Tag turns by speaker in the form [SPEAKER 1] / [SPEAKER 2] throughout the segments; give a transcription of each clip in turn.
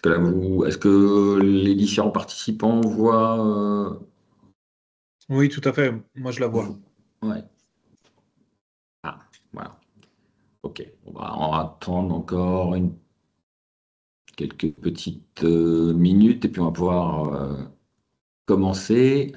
[SPEAKER 1] que là, est-ce que les différents participants voient,
[SPEAKER 2] Oui, tout à fait. Moi, je la vois.
[SPEAKER 1] ouais. Ah, voilà. Ok. On va attendre encore quelques petites minutes et puis on va pouvoir commencer.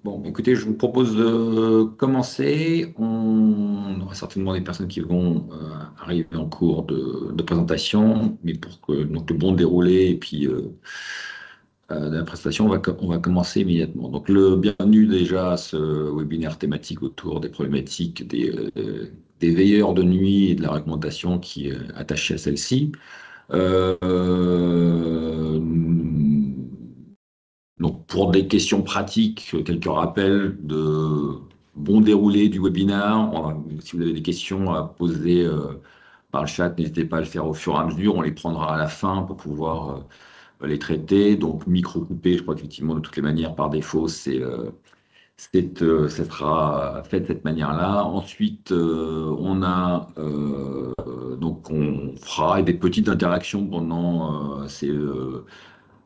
[SPEAKER 1] Bon, écoutez, je vous propose de commencer. On aura certainement des personnes qui vont arriver en cours de présentation, mais pour que donc, le bon déroulé et puis de la prestation, on va commencer immédiatement. Donc, le bienvenue déjà à ce webinaire thématique autour des problématiques des veilleurs de nuit et de la réglementation qui est attachée à celle-ci. Euh, euh, donc, pour des questions pratiques, quelques rappels de bon déroulé du webinaire. Si vous avez des questions à poser par le chat, n'hésitez pas à le faire au fur et à mesure. On les prendra à la fin pour pouvoir les traiter. Donc, micro coupé, je crois qu'effectivement, de toutes les manières, par défaut, ça sera fait de cette manière-là. Ensuite, donc on fera des petites interactions pendant ces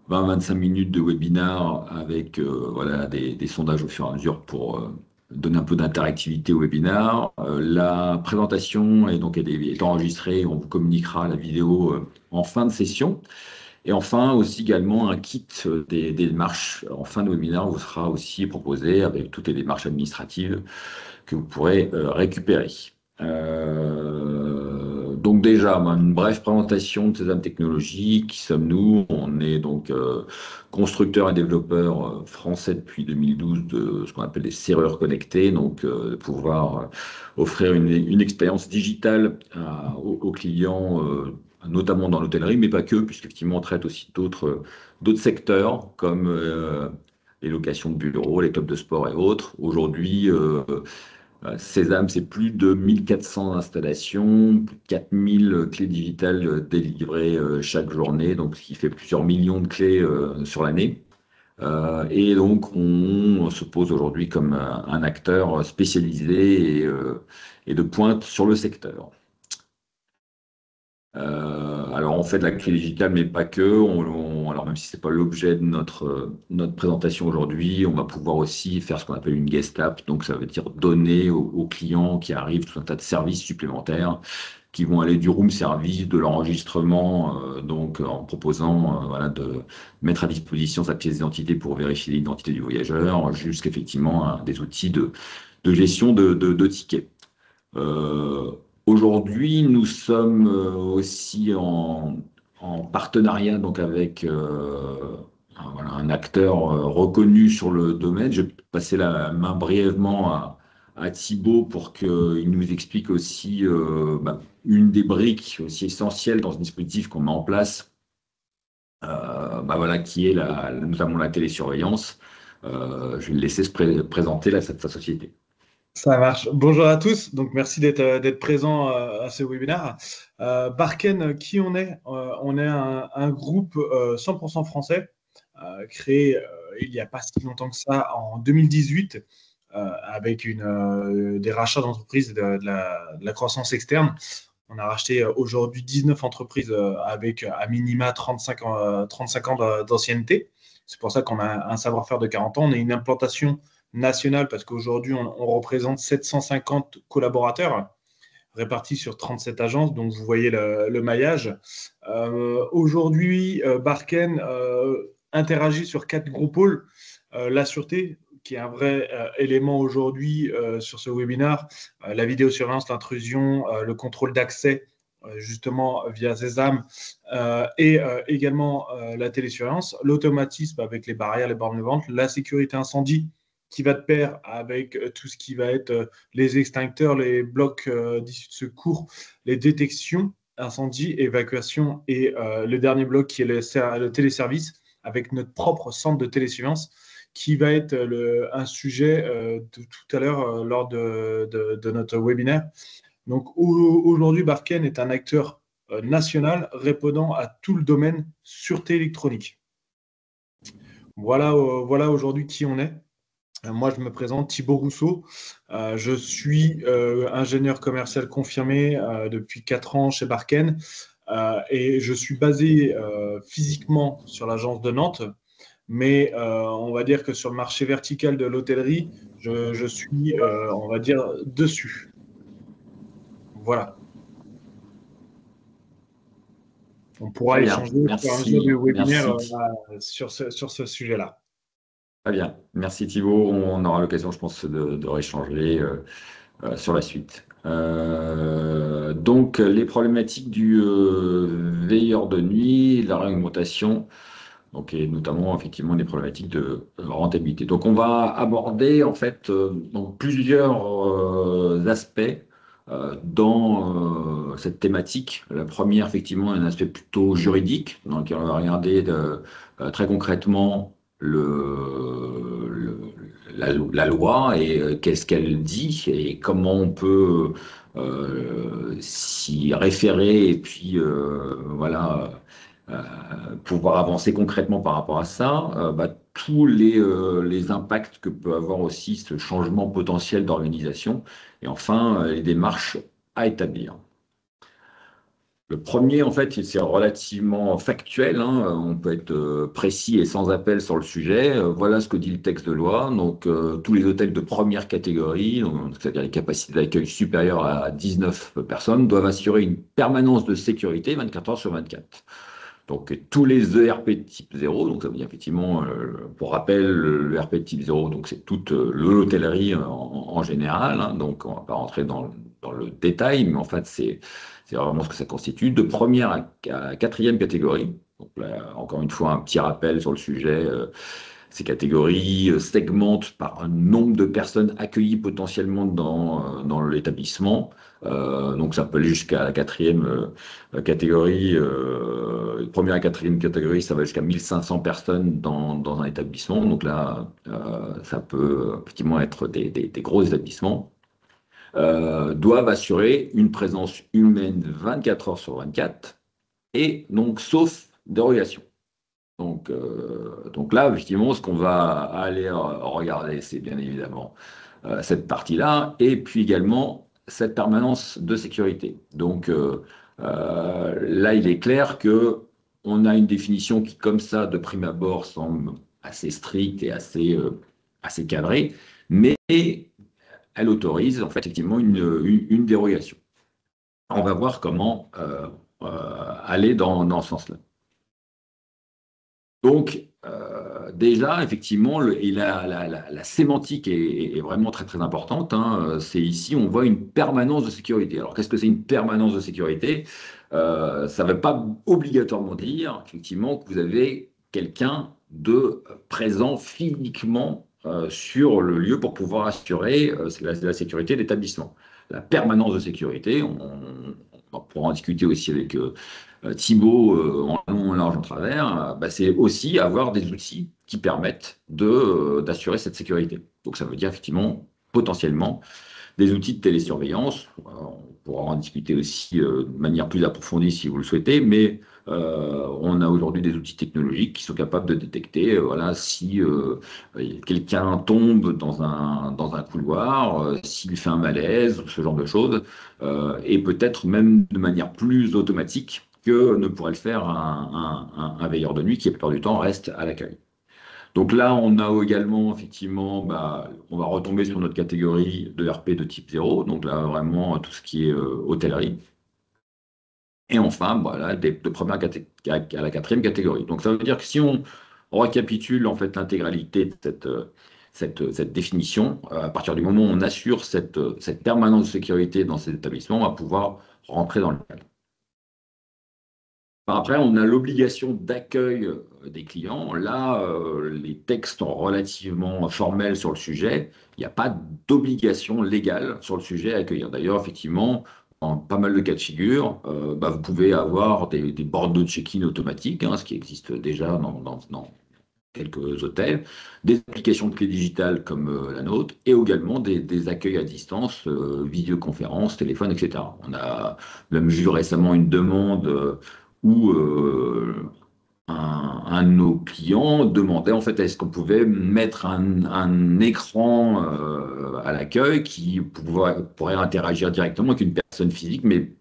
[SPEAKER 1] 20-25 minutes de webinar avec voilà, des sondages au fur et à mesure pour donner un peu d'interactivité au webinar. La présentation est enregistrée, on vous communiquera la vidéo en fin de session. Et enfin, aussi également un kit des démarches en fin de webinaire vous sera aussi proposé avec toutes les démarches administratives que vous pourrez récupérer. Donc déjà, une brève présentation de Sésame Technologies. Qui sommes-nous? On est donc constructeur et développeur français depuis 2012 de ce qu'on appelle des serrures connectées, donc de pouvoir offrir une expérience digitale aux clients, notamment dans l'hôtellerie, mais pas que, puisqu'effectivement on traite aussi d'autres secteurs comme les locations de bureaux, les clubs de sport et autres. Aujourd'hui, Sésame, c'est plus de 1400 installations, plus de 4000 clés digitales délivrées chaque journée, donc ce qui fait plusieurs millions de clés sur l'année. Et donc, on se pose aujourd'hui comme un acteur spécialisé et de pointe sur le secteur. Alors, on fait de la clé digitale, mais pas que. Alors, même si c'est pas l'objet de notre présentation aujourd'hui, on va pouvoir aussi faire ce qu'on appelle une guest app. Donc, ça veut dire donner aux clients qui arrivent tout un tas de services supplémentaires qui vont aller du room service, de l'enregistrement, donc en proposant voilà, de mettre à disposition sa pièce d'identité pour vérifier l'identité du voyageur, jusqu'effectivement à des outils de gestion de tickets. Euh, Aujourd'hui, nous sommes aussi en partenariat donc avec voilà, un acteur reconnu sur le domaine. Je vais passer la main brièvement à Thibaut pour qu'il nous explique aussi une des briques aussi essentielles dans ce dispositif qu'on met en place, voilà, qui est notamment la télésurveillance. Je vais le laisser présenter sa société.
[SPEAKER 2] Ça marche. Bonjour à tous. Donc, merci d'être présent à ce webinaire. Barken, qui on est? On est un groupe 100% français, créé il n'y a pas si longtemps que ça, en 2018, avec des rachats d'entreprises de la croissance externe. On a racheté aujourd'hui 19 entreprises avec à minima 35 ans d'ancienneté. C'est pour ça qu'on a un savoir-faire de 40 ans. On a une implantation nationale parce qu'aujourd'hui, on représente 750 collaborateurs répartis sur 37 agences. Donc, vous voyez le maillage. Aujourd'hui, Barken interagit sur 4 gros pôles. La sûreté, qui est un vrai élément aujourd'hui sur ce webinaire, la vidéosurveillance, l'intrusion, le contrôle d'accès, justement via Sésame, et également la télésurveillance, l'automatisme avec les barrières, les bornes de vente, la sécurité incendie qui va de pair avec tout ce qui va être les extincteurs, les blocs d'issue de secours, les détections, incendie, évacuation, et le dernier bloc qui est le téléservice avec notre propre centre de télésurveillance qui va être un sujet de tout à l'heure lors de notre webinaire. Donc aujourd'hui, Barken est un acteur national répondant à tout le domaine sûreté électronique. Voilà aujourd'hui qui on est. Moi, je me présente Thibaut Rousseau. Je suis ingénieur commercial confirmé depuis 4 ans chez Barken et je suis basé physiquement sur l'agence de Nantes. Mais on va dire que sur le marché vertical de l'hôtellerie, je suis, on va dire, dessus. Voilà. On pourra
[SPEAKER 1] Très bien,
[SPEAKER 2] échanger au fur et à mesure du
[SPEAKER 1] merci,
[SPEAKER 2] webinaire
[SPEAKER 1] merci.
[SPEAKER 2] sur ce sujet-là.
[SPEAKER 1] Très bien, merci Thibaut. On aura l'occasion, je pense, de rééchanger sur la suite. Donc, les problématiques du veilleur de nuit, la réglementation, donc, et notamment effectivement les problématiques de rentabilité. Donc, on va aborder en fait donc, plusieurs aspects dans cette thématique. La première, effectivement, est un aspect plutôt juridique, dans lequel on va regarder très concrètement la loi et qu'est-ce qu'elle dit et comment on peut s'y référer et puis voilà pouvoir avancer concrètement par rapport à ça, tous les impacts que peut avoir aussi ce changement potentiel d'organisation et enfin les démarches à établir. Le premier, en fait, c'est relativement factuel, hein. On peut être précis et sans appel sur le sujet. Voilà ce que dit le texte de loi. Donc, tous les hôtels de première catégorie, c'est-à-dire les capacités d'accueil supérieures à 19 personnes, doivent assurer une permanence de sécurité 24 heures sur 24. Donc, tous les ERP de type 0, donc ça veut dire effectivement, pour rappel, le ERP de type 0, donc c'est toute l'hôtellerie en général, hein. Donc, on ne va pas rentrer dans le détail, mais en fait, c'est vraiment ce que ça constitue, de première à quatrième catégorie. Donc là, encore une fois, un petit rappel sur le sujet. Ces catégories segmentent par un nombre de personnes accueillies potentiellement dans l'établissement. Donc ça peut aller jusqu'à la quatrième catégorie. Première à quatrième catégorie, ça va jusqu'à 1500 personnes dans un établissement. Donc là, ça peut effectivement être des gros établissements. Doivent assurer une présence humaine 24 heures sur 24, et donc sauf dérogation. Donc là, effectivement, ce qu'on va aller regarder, c'est bien évidemment cette partie-là, et puis également cette permanence de sécurité. Donc là, il est clair que on a une définition qui, comme ça, de prime abord, semble assez stricte et assez cadrée, mais elle autorise en fait effectivement une dérogation. On va voir comment aller dans ce sens-là. Donc, déjà, effectivement, la sémantique est vraiment très, très importante, hein. C'est ici, on voit une permanence de sécurité. Alors, qu'est-ce que c'est une permanence de sécurité? Ça ne veut pas obligatoirement dire, effectivement, que vous avez quelqu'un de présent physiquement sur le lieu pour pouvoir assurer la sécurité de l'établissement. La permanence de sécurité, on pourra en discuter aussi avec Thibaut en long, en large, en travers, c'est aussi avoir des outils qui permettent d'assurer cette sécurité. Donc ça veut dire effectivement potentiellement des outils de télésurveillance. On pourra en discuter aussi de manière plus approfondie si vous le souhaitez, mais on a aujourd'hui des outils technologiques qui sont capables de détecter voilà, si quelqu'un tombe dans un couloir, s'il fait un malaise, ce genre de choses, et peut-être même de manière plus automatique que ne pourrait le faire un veilleur de nuit qui, la plupart du temps, reste à l'accueil. Donc là, on a également, effectivement, on va retomber sur notre catégorie de RP de type 0, donc là, vraiment, tout ce qui est hôtellerie. Et enfin, voilà, de première à la quatrième catégorie. Donc ça veut dire que si on récapitule, en fait, l'intégralité de cette définition, à partir du moment où on assure cette permanence de sécurité dans ces établissements, on va pouvoir rentrer dans le cadre. Après, on a l'obligation d'accueil des clients. Là, les textes sont relativement formels sur le sujet. Il n'y a pas d'obligation légale sur le sujet à accueillir. D'ailleurs, effectivement, en pas mal de cas de figure, vous pouvez avoir des bornes de check-in automatiques, hein, ce qui existe déjà dans quelques hôtels, des applications de clé digitale comme la nôtre, et également des accueils à distance, vidéoconférence, téléphone, etc. On a même vu récemment une demande où un de nos clients demandait en fait est-ce qu'on pouvait mettre un écran à l'accueil qui pourrait interagir directement avec une personne physique, mais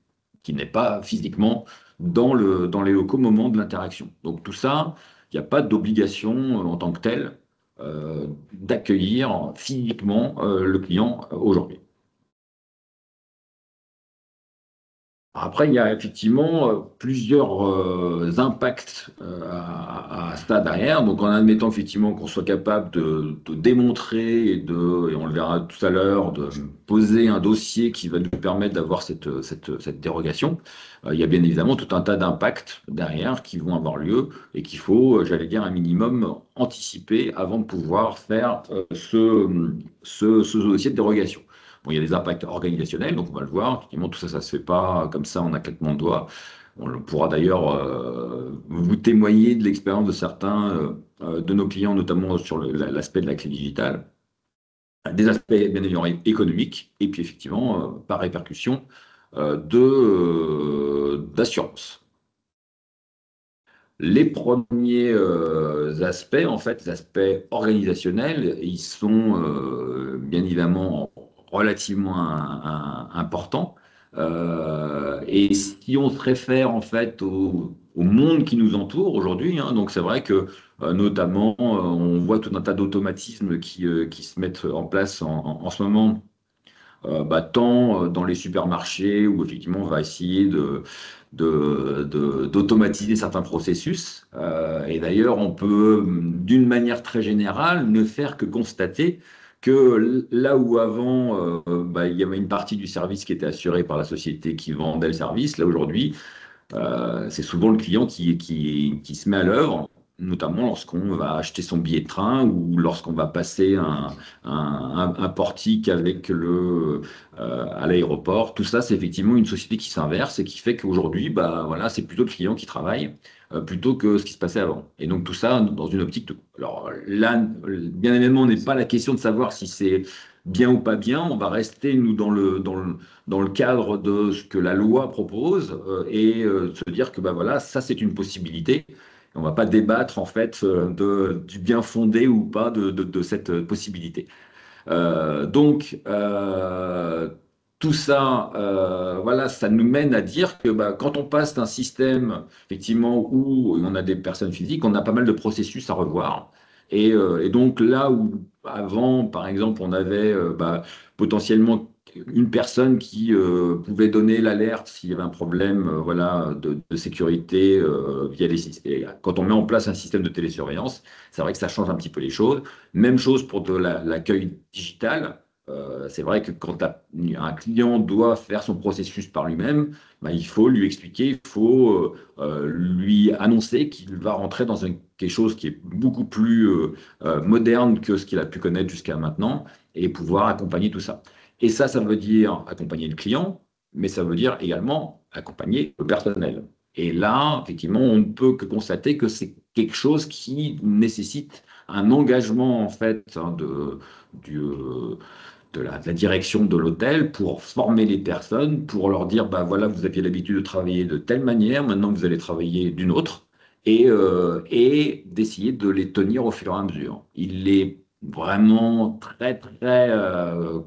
[SPEAKER 1] qui n'est pas physiquement dans les locaux au moment de l'interaction. Donc tout ça, il n'y a pas d'obligation en tant que telle d'accueillir physiquement le client aujourd'hui. Après, il y a effectivement plusieurs impacts à ça derrière. Donc, en admettant effectivement qu'on soit capable de démontrer et on le verra tout à l'heure, de poser un dossier qui va nous permettre d'avoir cette dérogation, il y a bien évidemment tout un tas d'impacts derrière qui vont avoir lieu et qu'il faut, j'allais dire, un minimum anticiper avant de pouvoir faire ce dossier de dérogation. Bon, il y a des impacts organisationnels, donc on va le voir. Effectivement, tout ça, ça ne se fait pas comme ça en un claquement de doigts. On pourra d'ailleurs vous témoigner de l'expérience de certains de nos clients, notamment sur l'aspect de la clé digitale. Des aspects, bien évidemment, économiques, et puis effectivement, par répercussion, d'assurance. Les premiers aspects, en fait, les aspects organisationnels, ils sont bien évidemment relativement importants. Et si on se réfère en fait au monde qui nous entoure aujourd'hui, hein, donc c'est vrai que notamment on voit tout un tas d'automatismes qui se mettent en place en ce moment tant dans les supermarchés où effectivement on va essayer d'automatiser certains processus. Et d'ailleurs, on peut, d'une manière très générale, ne faire que constater que là où avant, il y avait une partie du service qui était assurée par la société qui vendait le service, là aujourd'hui, c'est souvent le client qui se met à l'œuvre, notamment lorsqu'on va acheter son billet de train ou lorsqu'on va passer un portique avec à l'aéroport. Tout ça, c'est effectivement une société qui s'inverse et qui fait qu'aujourd'hui, voilà, c'est plutôt le client qui travaille plutôt que ce qui se passait avant. Et donc tout ça dans une optique de... Alors là, bien évidemment, on n'est pas la question de savoir si c'est bien ou pas bien. On va rester, nous, dans le cadre de ce que la loi propose et se dire que voilà, ça c'est une possibilité. On ne va pas débattre en fait du bien fondé ou pas de cette possibilité. Tout ça, voilà, ça nous mène à dire que quand on passe d'un système effectivement où on a des personnes physiques, on a pas mal de processus à revoir. Et donc là où avant, par exemple, on avait potentiellement une personne qui pouvait donner l'alerte s'il y avait un problème voilà, de sécurité via les systèmes. Quand on met en place un système de télésurveillance, c'est vrai que ça change un petit peu les choses. Même chose pour de l'accueil digital. C'est vrai que quand un client doit faire son processus par lui-même, ben, il faut lui expliquer, il faut lui annoncer qu'il va rentrer dans quelque chose qui est beaucoup plus moderne que ce qu'il a pu connaître jusqu'à maintenant et pouvoir accompagner tout ça. Et ça veut dire accompagner le client, mais ça veut dire également accompagner le personnel. Et là, effectivement, on ne peut que constater que c'est quelque chose qui nécessite un engagement en fait du, euh, de la direction de l'hôtel pour former les personnes, pour leur dire, bah voilà, vous aviez l'habitude de travailler de telle manière, maintenant vous allez travailler d'une autre, et d'essayer de les tenir au fur et à mesure. Il est vraiment très très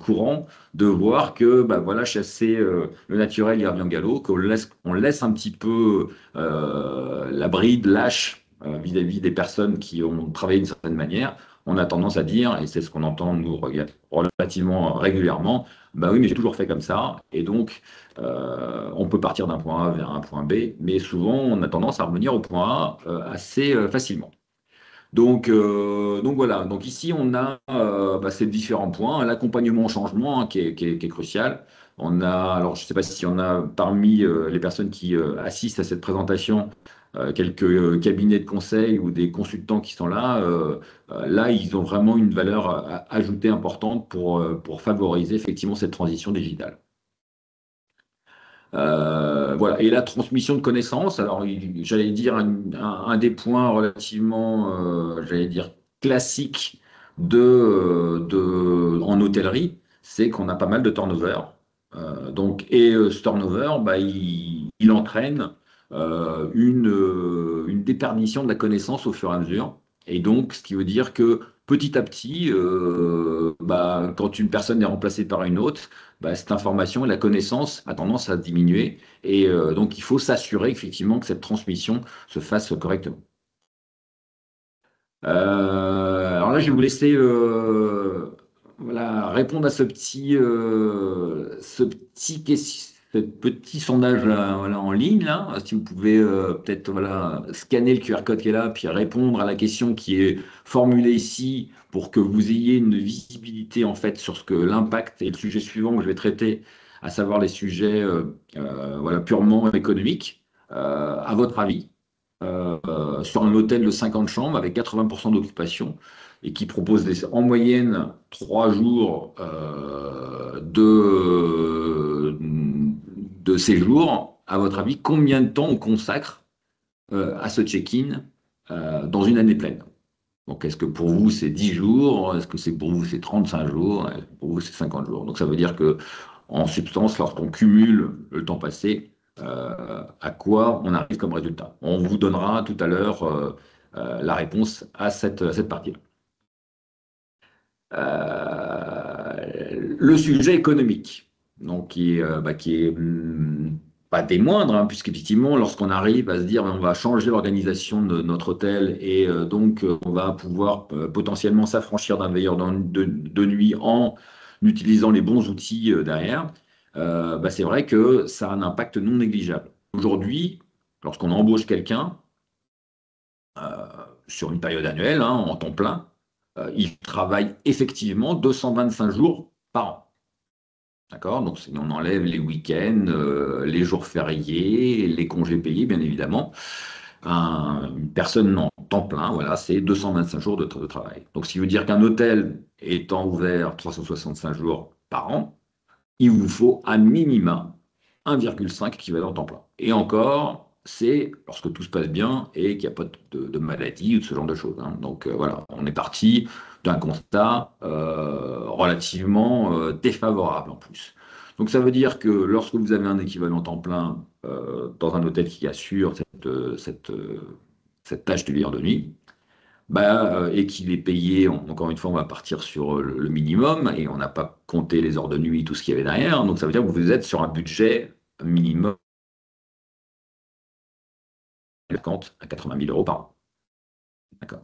[SPEAKER 1] courant de voir que bah voilà, chasser le naturel il revient au galop, qu'on laisse un petit peu la bride lâche vis-à-vis des personnes qui ont travaillé d'une certaine manière. On a tendance à dire, et c'est ce qu'on entend nous relativement régulièrement, bah oui, mais j'ai toujours fait comme ça, et donc on peut partir d'un point A vers un point B, mais souvent on a tendance à revenir au point A assez facilement. Donc voilà, donc ici on a bah, ces différents points, l'accompagnement au changement hein, qui est crucial. On a, alors je ne sais pas si on a parmi les personnes qui assistent à cette présentation quelques cabinets de conseil ou des consultants qui sont là. Là, ils ont vraiment une valeur ajoutée importante pour favoriser effectivement cette transition digitale. Voilà. Et la transmission de connaissances, alors j'allais dire un des points relativement, j'allais dire, classiques en hôtellerie, c'est qu'on a pas mal de turnover. Ce turnover, bah, il entraîne une déperdition de la connaissance au fur et à mesure. Et donc, ce qui veut dire que petit à petit, bah, quand une personne est remplacée par une autre, bah, cette information et la connaissance a tendance à diminuer. Et donc, il faut s'assurer effectivement que cette transmission se fasse correctement. Alors là, je vais vous laisser voilà, répondre à ce petit sondage là, voilà, en ligne. Là. Si vous pouvez peut-être voilà, scanner le QR code qui est là, puis répondre à la question qui est formulée ici pour que vous ayez une visibilité en fait sur ce que l'impact et le sujet suivant que je vais traiter, à savoir les sujets voilà, purement économiques. À votre avis, sur un hôtel de 50 chambres avec 80% d'occupation et qui propose en moyenne 3 jours de séjour, à votre avis, combien de temps on consacre à ce check-in dans une année pleine? Donc, est-ce que pour vous, c'est 10 jours? Est-ce que c'est pour vous, c'est 35 jours? Est-ce que pour vous, c'est 50 jours? Donc, ça veut dire que, en substance, lorsqu'on cumule le temps passé, à quoi on arrive comme résultat? On vous donnera tout à l'heure la réponse à cette partie-là. Le sujet économique, donc qui est pas des moindres, hein, puisqu'effectivement, lorsqu'on arrive à se dire on va changer l'organisation de notre hôtel et donc on va pouvoir potentiellement s'affranchir d'un veilleur de nuit en utilisant les bons outils derrière, bah, c'est vrai que ça a un impact non négligeable. Aujourd'hui, lorsqu'on embauche quelqu'un, sur une période annuelle, hein, en temps plein, il travaille effectivement 225 jours par an. D'accord? Donc, si on enlève les week-ends, les jours fériés, les congés payés, bien évidemment, une personne en temps plein, voilà, c'est 225 jours de travail. Donc, ce qui veut dire qu'un hôtel étant ouvert 365 jours par an, il vous faut à minima 1,5 équivalent temps plein. Et encore, c'est lorsque tout se passe bien et qu'il n'y a pas de maladie ou de ce genre de choses. Hein. Donc voilà, on est parti d'un constat relativement défavorable en plus. Donc ça veut dire que lorsque vous avez un équivalent temps plein dans un hôtel qui assure cette tâche de veilleur de nuit, bah, et qu'il est payé, encore une fois, on va partir sur le minimum, et on n'a pas compté les heures de nuit, tout ce qu'il y avait derrière. Donc ça veut dire que vous êtes sur un budget minimum de 50 à 80 000 euros par an. D'accord.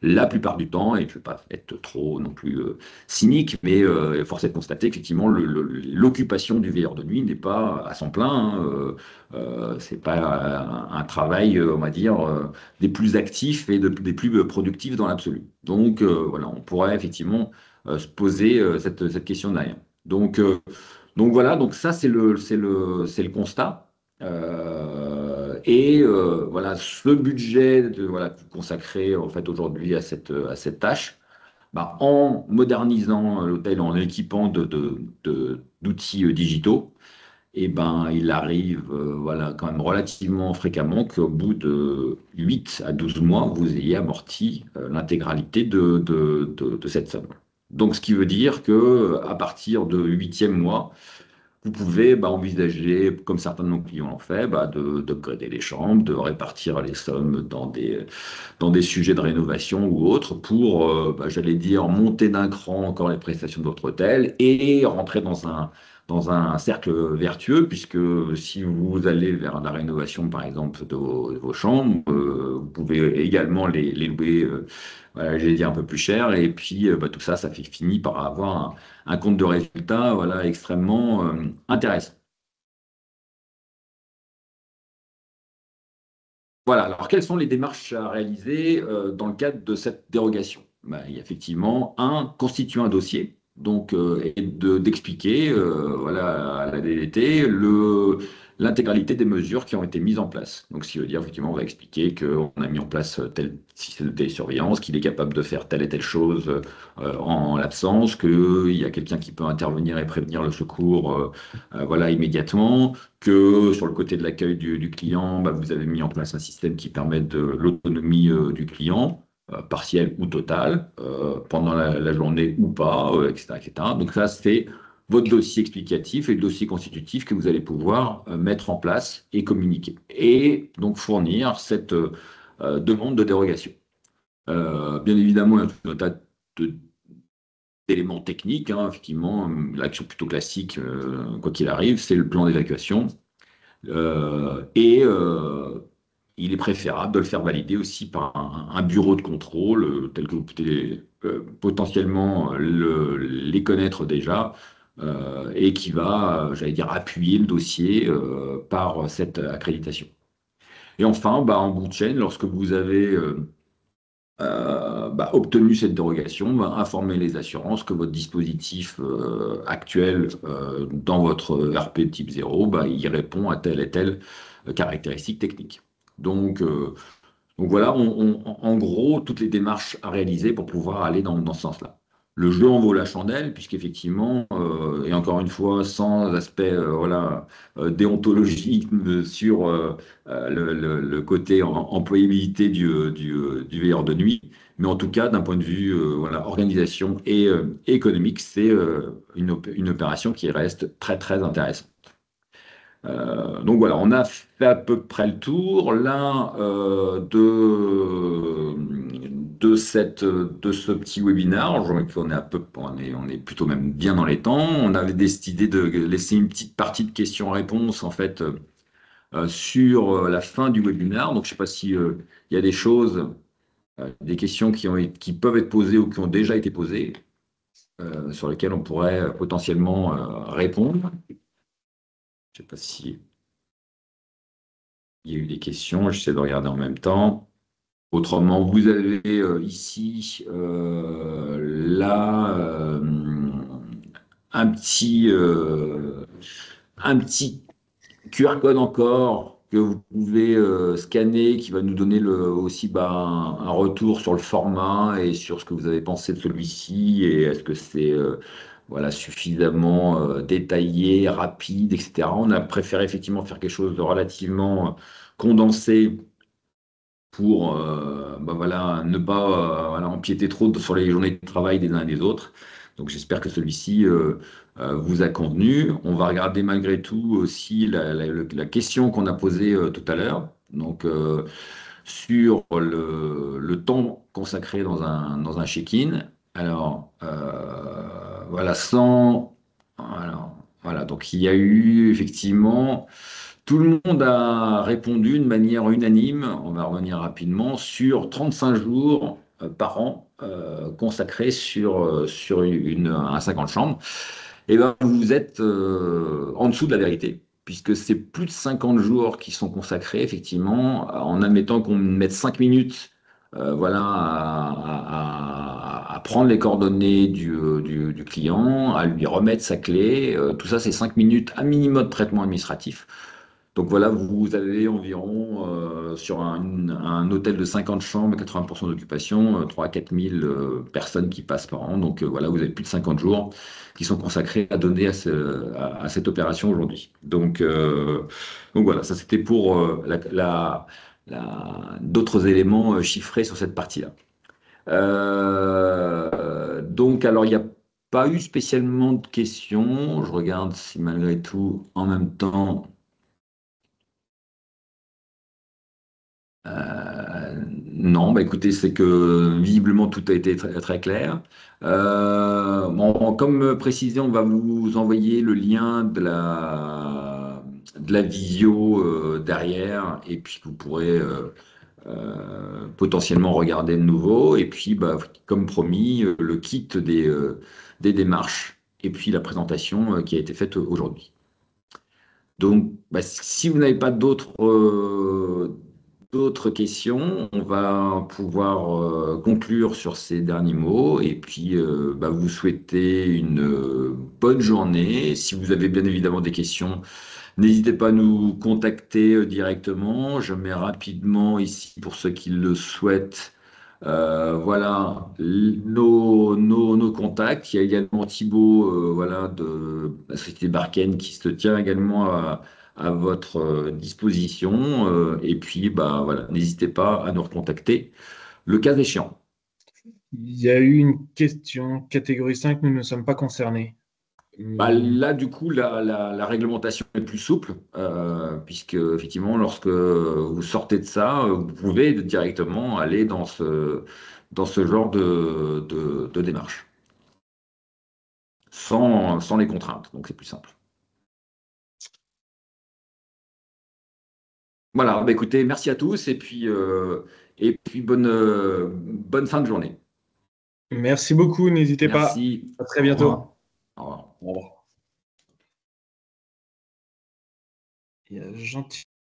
[SPEAKER 1] la plupart du temps, et je ne vais pas être trop non plus cynique, mais force est de constater qu'effectivement, l'occupation du veilleur de nuit n'est pas à son plein, hein, c'est pas un travail, on va dire, des plus actifs et des plus productifs dans l'absolu. Donc voilà, on pourrait effectivement se poser cette question derrière. Donc, donc voilà, donc ça c'est le constat. Voilà, ce budget voilà, consacré en fait aujourd'hui à cette tâche, bah, en modernisant l'hôtel, en l'équipant d'outils digitaux, et ben, il arrive voilà, quand même relativement fréquemment qu'au bout de 8 à 12 mois, vous ayez amorti l'intégralité de cette somme. Donc, ce qui veut dire que à partir de huitième mois, vous pouvez envisager, comme certains de nos clients l'ont fait, d'upgrader les chambres, de répartir les sommes dans des sujets de rénovation ou autres pour, j'allais dire, monter d'un cran encore les prestations de votre hôtel et rentrer dans un cercle vertueux, puisque si vous allez vers la rénovation, par exemple, de vos chambres, vous pouvez également les louer, voilà, j'allais dire un peu plus cher, et puis tout ça, ça finit par avoir un compte de résultat, voilà, extrêmement intéressant. Voilà, alors quelles sont les démarches à réaliser dans le cadre de cette dérogation? Il y a effectivement, constituer un dossier, donc, et d'expliquer voilà, à la DDT l'intégralité des mesures qui ont été mises en place. Donc, ce qui veut dire, effectivement, on va expliquer qu'on a mis en place tel système de télésurveillance, qu'il est capable de faire telle et telle chose en l'absence, qu'il y a quelqu'un qui peut intervenir et prévenir le secours voilà, immédiatement, que sur le côté de l'accueil du client, vous avez mis en place un système qui permet de l'autonomie du client, partielle ou totale, pendant la journée ou pas, etc., etc. Donc ça, c'est votre dossier explicatif et le dossier constitutif que vous allez pouvoir mettre en place et communiquer. Et donc fournir cette demande de dérogation. Bien évidemment, il y a tout un tas d'éléments techniques, hein, effectivement, l'action plutôt classique, quoi qu'il arrive, c'est le plan d'évacuation. Et il est préférable de le faire valider aussi par un bureau de contrôle, tel que vous pouvez potentiellement les connaître déjà, et qui va, j'allais dire, appuyer le dossier par cette accréditation. Et enfin, en bout de chaîne, lorsque vous avez obtenu cette dérogation, informer les assurances que votre dispositif actuel dans votre RP type 0, il répond à telle et telle caractéristique technique. Donc voilà, en gros, toutes les démarches à réaliser pour pouvoir aller dans ce sens-là. Le jeu en vaut la chandelle, puisqu'effectivement, et encore une fois, sans aspect voilà, déontologique sur le côté employabilité du veilleur de nuit, mais en tout cas, d'un point de vue voilà, organisation et économique, c'est une opération qui reste très, très intéressante. Donc voilà, on a fait à peu près le tour là de ce petit webinaire. Je vois qu'on est on est plutôt même bien dans les temps. On avait décidé de laisser une petite partie de questions-réponses en fait sur la fin du webinaire. Donc je ne sais pas si il y a des choses, des questions qui peuvent être posées ou qui ont déjà été posées, sur lesquelles on pourrait potentiellement répondre. Je ne sais pas si il y a eu des questions, j'essaie de regarder en même temps. Autrement, vous avez ici, là, un petit, euh, un petit QR code encore que vous pouvez scanner, qui va nous donner aussi un retour sur le format et sur ce que vous avez pensé de celui-ci, et est-ce que c'est voilà, suffisamment détaillé, rapide, etc. On a préféré effectivement faire quelque chose de relativement condensé pour voilà, ne pas voilà, empiéter trop sur les journées de travail des uns et des autres. Donc j'espère que celui-ci vous a convenu. On va regarder malgré tout aussi la question qu'on a posée tout à l'heure. Donc sur le temps consacré dans un check-in. Alors voilà, voilà, donc il y a eu effectivement tout le monde a répondu de manière unanime, on va revenir rapidement, sur 35 jours par an consacrés sur un 50 chambres, et ben, vous êtes en dessous de la vérité, puisque c'est plus de 50 jours qui sont consacrés, effectivement, en admettant qu'on mette 5 minutes voilà, à prendre les coordonnées du client, à lui remettre sa clé. Tout ça, c'est 5 minutes à minimum de traitement administratif. Donc voilà, vous avez environ, sur un hôtel de 50 chambres, 80% d'occupation, 3 à 4 000 personnes qui passent par an. Donc voilà, vous avez plus de 50 jours qui sont consacrés à donner à cette opération aujourd'hui. Donc voilà, ça c'était pour d'autres éléments chiffrés sur cette partie-là. Donc alors, il n'y a pas eu spécialement de questions. Je regarde si malgré tout, en même temps... Non, bah écoutez, c'est que visiblement tout a été très, très clair. Bon, comme précisé, on va vous envoyer le lien de la visio derrière, et puis vous pourrez potentiellement regarder de nouveau. Et puis, bah, comme promis, le kit des démarches, et puis la présentation qui a été faite aujourd'hui. Donc, bah, si vous n'avez pas d'autres questions, on va pouvoir conclure sur ces derniers mots et puis bah, vous souhaiter une bonne journée. Si vous avez bien évidemment des questions, n'hésitez pas à nous contacter directement. Je mets rapidement ici pour ceux qui le souhaitent. Voilà nos contacts. Il y a également Thibaut voilà, de la société Barken qui se tient également à votre disposition. Et puis, bah, voilà, n'hésitez pas à nous recontacter le cas échéant.
[SPEAKER 2] Il y a eu une question, catégorie 5, nous ne sommes pas concernés.
[SPEAKER 1] Bah, là, du coup, la réglementation est plus souple, puisque effectivement, lorsque vous sortez de ça, vous pouvez directement aller dans ce genre de démarche, sans les contraintes. Donc, c'est plus simple. Voilà, bah, écoutez, merci à tous et puis bonne fin de journée.
[SPEAKER 2] Merci beaucoup, n'hésitez pas.
[SPEAKER 1] Merci.
[SPEAKER 2] À très
[SPEAKER 1] Au
[SPEAKER 2] bientôt.
[SPEAKER 1] revoir. Au revoir.
[SPEAKER 2] Au revoir. Il y a gentil.